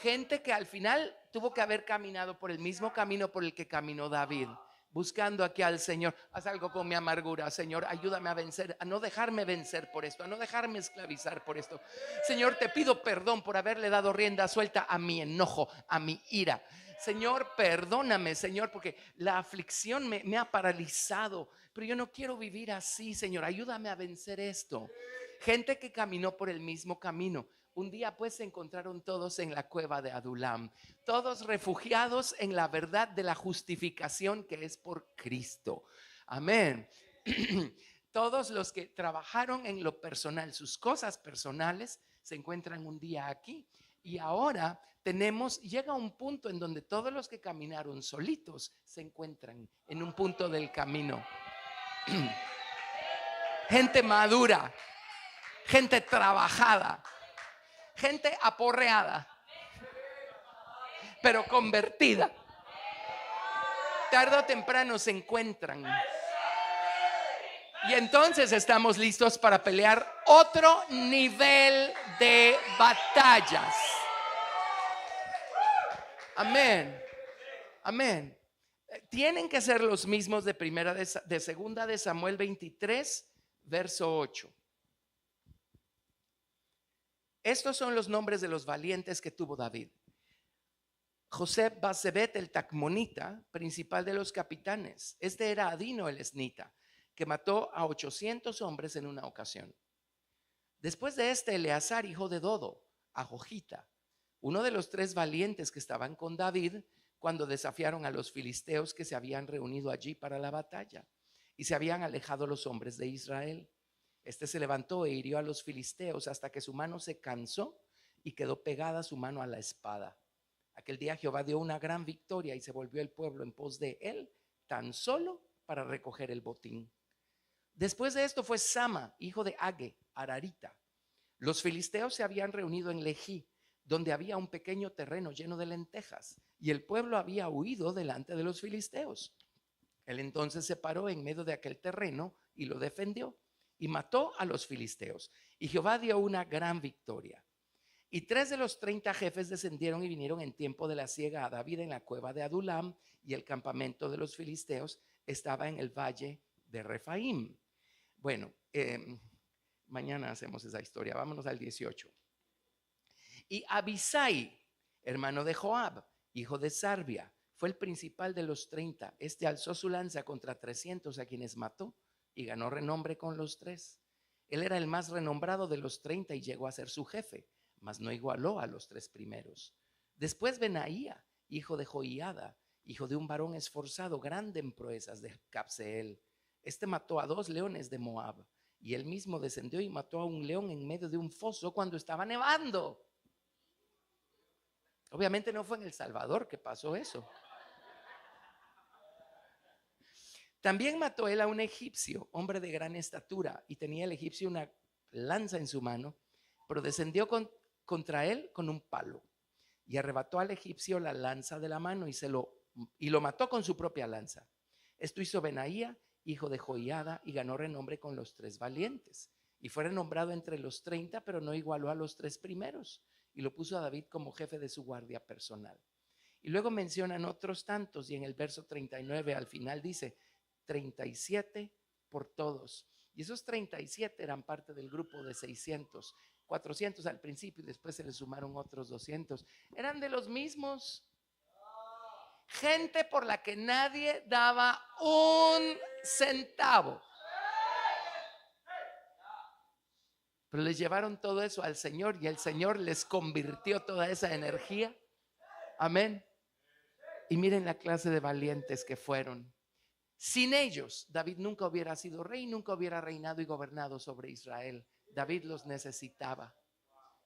Gente que al final tuvo que haber caminado por el mismo camino por el que caminó David, buscando aquí al Señor. Haz algo con mi amargura, Señor, ayúdame a vencer, a no dejarme vencer por esto, a no dejarme esclavizar por esto. Señor, te pido perdón por haberle dado rienda suelta a mi enojo, a mi ira. Señor, perdóname, Señor, porque la aflicción me ha paralizado. Pero yo no quiero vivir así, Señor. Ayúdame a vencer esto. Gente que caminó por el mismo camino. Un día pues se encontraron todos en la cueva de Adulam, todos refugiados en la verdad de la justificación que es por Cristo. Amén. Todos los que trabajaron en lo personal, sus cosas personales, se encuentran un día aquí. Y ahora llega un punto en donde todos los que caminaron solitos se encuentran en un punto del camino. Gente madura, gente trabajada, gente aporreada, pero convertida. Tarde o temprano se encuentran. Y entonces estamos listos para pelear otro nivel de batallas. Amén. Amén. Tienen que ser los mismos de segunda de Samuel 23, verso 8. Estos son los nombres de los valientes que tuvo David. José Basebet el Tacmonita, principal de los capitanes. Este era Adino el Esnita, que mató a 800 hombres en una ocasión. Después de este, Eleazar, hijo de Dodo, a Jojita, uno de los 3 valientes que estaban con David cuando desafiaron a los filisteos que se habían reunido allí para la batalla y se habían alejado los hombres de Israel. Este se levantó e hirió a los filisteos hasta que su mano se cansó y quedó pegada su mano a la espada. Aquel día Jehová dio una gran victoria y se volvió el pueblo en pos de él, tan solo para recoger el botín. Después de esto fue Sama, hijo de Age, Ararita. Los filisteos se habían reunido en Lejí, donde había un pequeño terreno lleno de lentejas, y el pueblo había huido delante de los filisteos. Él entonces se paró en medio de aquel terreno y lo defendió, y mató a los filisteos. Y Jehová dio una gran victoria. Y 3 de los 30 jefes descendieron y vinieron en tiempo de la siega a David en la cueva de Adulam, y el campamento de los filisteos estaba en el valle de Refaim. Bueno, mañana hacemos esa historia. Vámonos al 18. Y Abisai, hermano de Joab, hijo de Sarbia, fue el principal de los 30. Este alzó su lanza contra 300 a quienes mató y ganó renombre con los 3. Él era el más renombrado de los 30 y llegó a ser su jefe, mas no igualó a los 3 primeros. Después Benaía, hijo de Joiada, hijo de un varón esforzado, grande en proezas de Capseel. Este mató a 2 leones de Moab, y él mismo descendió y mató a un león en medio de un foso cuando estaba nevando. Obviamente no fue en El Salvador que pasó eso. También mató él a un egipcio, hombre de gran estatura, y tenía el egipcio una lanza en su mano, pero descendió contra él con un palo y arrebató al egipcio la lanza de la mano y lo mató con su propia lanza. Esto hizo Benaía, hijo de Joiada, y ganó renombre con los 3 valientes. Y fue renombrado entre los 30, pero no igualó a los 3 primeros. Y lo puso a David como jefe de su guardia personal. Y luego mencionan otros tantos, y en el verso 39 al final dice 37 por todos. Y esos 37 eran parte del grupo de 600, 400 al principio y después se le sumaron otros 200. Eran de los mismos. Gente por la que nadie daba un centavo. Pero les llevaron todo eso al Señor y el Señor les convirtió toda esa energía. Amén. Y miren la clase de valientes que fueron. Sin ellos, David nunca hubiera sido rey, nunca hubiera reinado y gobernado sobre Israel. David los necesitaba.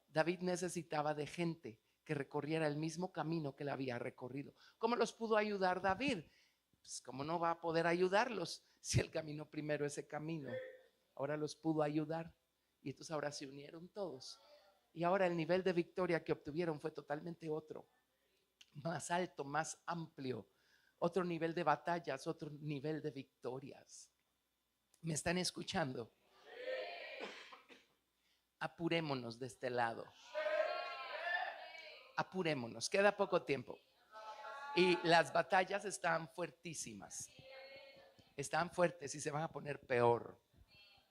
David necesitaba de gente que recorriera el mismo camino que él había recorrido. ¿Cómo los pudo ayudar David? Pues cómo no va a poder ayudarlos si él caminó primero ese camino. Ahora los pudo ayudar y entonces ahora se unieron todos. Y ahora el nivel de victoria que obtuvieron fue totalmente otro. Más alto, más amplio. Otro nivel de batallas, otro nivel de victorias. ¿Me están escuchando? Apurémonos de este lado. Apurémonos, queda poco tiempo. Y las batallas están fuertísimas. Están fuertes y se van a poner peor.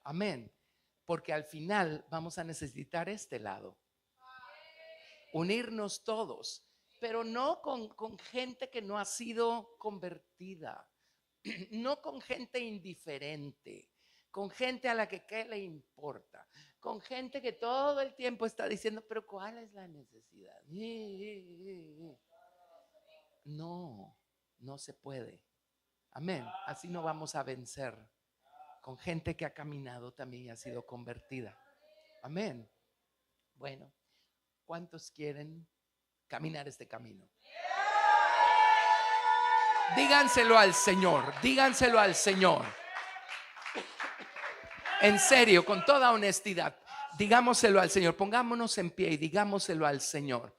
Amén. Porque al final vamos a necesitar este lado. Unirnos todos. pero no con gente que no ha sido convertida, no con gente indiferente, con gente a la que qué le importa, con gente que todo el tiempo está diciendo, pero ¿cuál es la necesidad? No, no se puede. Amén. Así no vamos a vencer con gente que ha caminado también y ha sido convertida. Amén. Bueno, ¿cuántos quieren caminar este camino? Díganselo al Señor, díganselo al Señor. En serio, con toda honestidad, digámoselo al Señor. Pongámonos en pie y digámoselo al Señor.